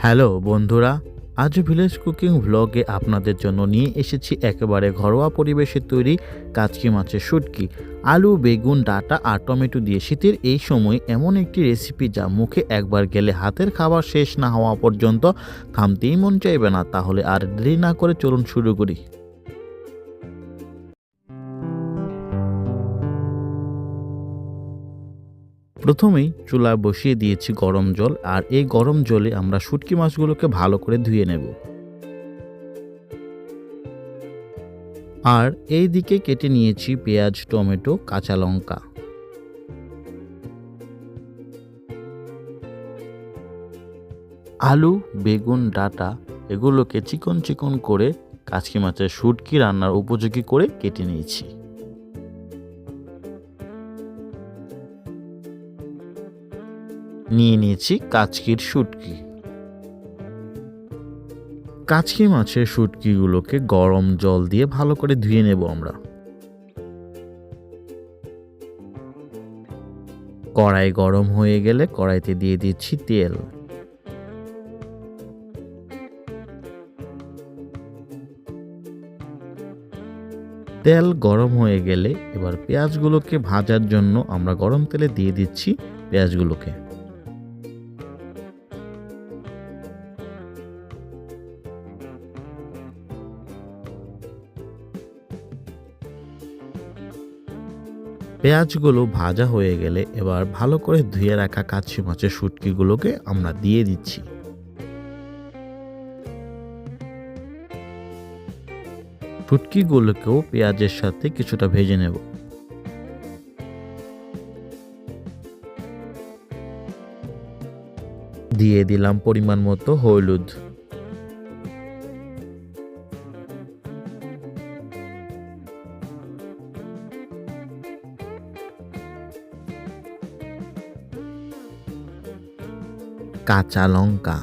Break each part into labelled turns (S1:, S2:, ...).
S1: Hello বন্ধুরা, আজ village cooking ভ্লগে আপনাদের জন্য নিয়ে এসেছি একেবারে ঘরোয়া পরিবেশে তৈরি কাচকি মাছের শুটকি। আলু, বেগুন, ডাঁটা আর টমেটো দিয়ে শীতের এই সময় এমন একটি রেসিপি যা মুখে একবার গেলে হাতের খাবার শেষ না হওয়া পর্যন্ত থামতেই মন চাইবে না। তাহলে আর দেরি না করে চলুন শুরু করি। প্রথমেই চুলায় বসিয়ে দিয়েছি গরম জল, আর এই গরম জলে আমরা শুটকি মাছগুলোকে ভালো করে ধুয়ে নেব। আর এই দিকে কেটে নিয়েছি পেঁয়াজ, টমেটো, কাঁচা লঙ্কা। আলু, বেগুন, ডাঁটা এগুলোকে চিকন চিকন করে কাচকি মাছের শুটকি রান্নার উপযোগী করে কেটে নিয়েছি। নিয়ে নিয়েছি কাচকির শুটকি। কাচকি মাছের শুটকিগুলোকে গরম জল দিয়ে ভালো করে ধুয়ে নেব আমরা। কড়াই গরম হয়ে গেলে কড়াইতে দিয়ে দিচ্ছি তেল। তেল গরম হয়ে গেলে এবার পেঁয়াজগুলোকে ভাজার জন্য আমরা গরম তেলে দিয়ে দিচ্ছি পেঁয়াজগুলোকে। পেঁয়াজগুলো ভাজা হয়ে গেলে এবার ভালো করে ধুয়ে রাখা কাচকি মাছের শুটকিগুলোকে আমরা দিয়ে দিচ্ছি। শুটকিগুলোকেও পেঁয়াজের সাথে কিছুটা ভেজে নেব। দিয়ে দিলাম পরিমাণ মতো হলুদ। কাঁচা লঙ্কা।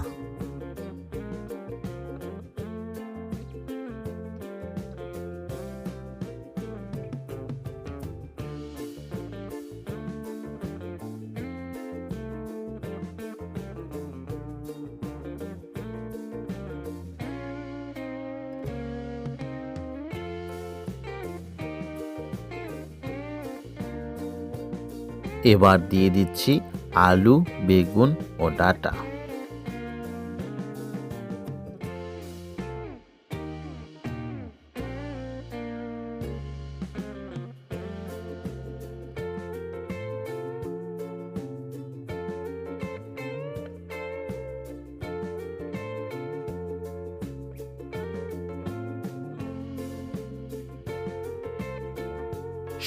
S1: এবার দিয়ে দিচ্ছি আলু, বেগুন ও ডাঁটা।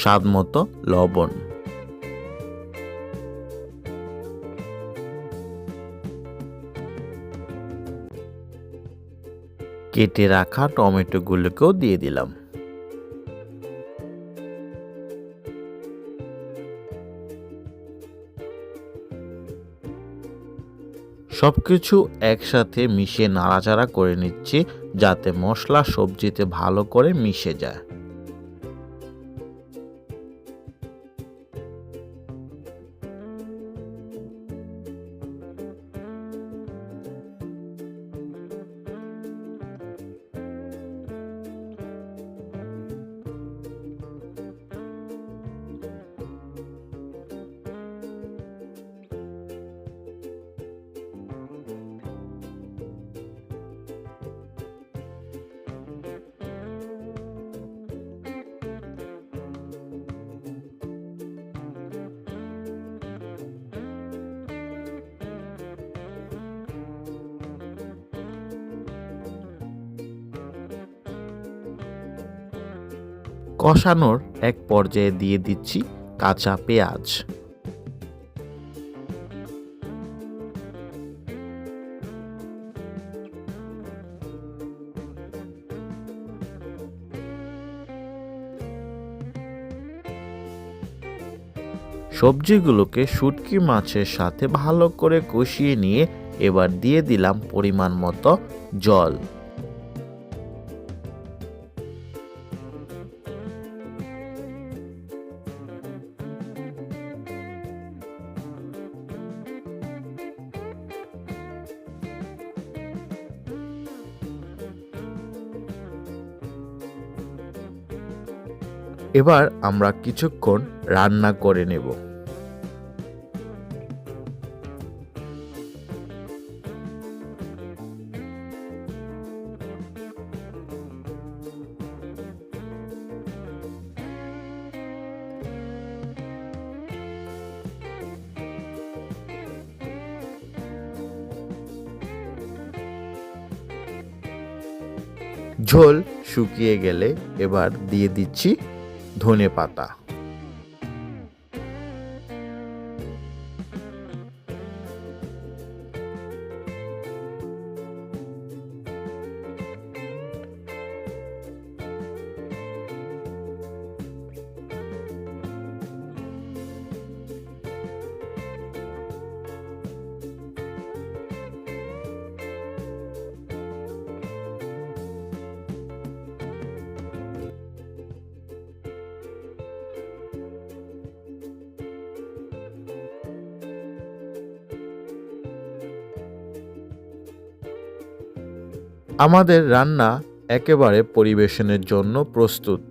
S1: স্বাদ মতো লবণ। কেটে রাখা টমেটোগুলোকেও দিয়ে দিলাম। সবকিছু একসাথে মিশিয়ে নাড়াচাড়া করে নিচ্ছি যাতে মশলা সবজিতে ভালো করে মিশে যায়। কষানোর এক পর্যায়ে দিয়ে দিচ্ছি কাঁচা পেঁয়াজ। সবজিগুলোকে শুটকি মাছের সাথে ভালো করে কষিয়ে নিয়ে এবার দিয়ে দিলাম পরিমাণ মতো জল। এবার আমরা কিছুক্ষণ রান্না করে নেব। ঝোল শুকিয়ে গেলে এবার দিয়ে দিচ্ছি ধনেপাতা। আমাদের রান্না একেবারে পরিবেশনের জন্য প্রস্তুত,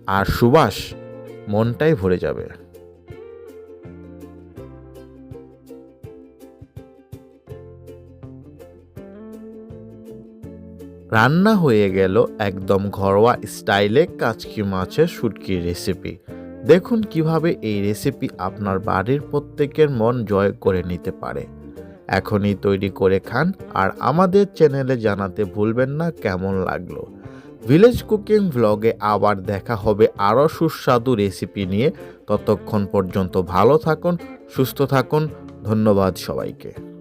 S1: আর সুবাস মনটাই ভরে যাবে। রান্না হয়ে গেল একদম ঘরোয়া স্টাইলে কাচকি মাছের শুটকির রেসিপি। দেখুন কিভাবে এই রেসিপি আপনার বাড়ির প্রত্যেকের মন জয় করে নিতে পারে। এখনই তৈরি করে খান, আর আমাদের চ্যানেলে জানাতে ভুলবেন না কেমন লাগলো। ভিলেজ কুকিং ভ্লগে আবার দেখা হবে আরও সুস্বাদু রেসিপি নিয়ে। ততক্ষণ পর্যন্ত ভালো থাকুন, সুস্থ থাকুন। ধন্যবাদ সবাইকে।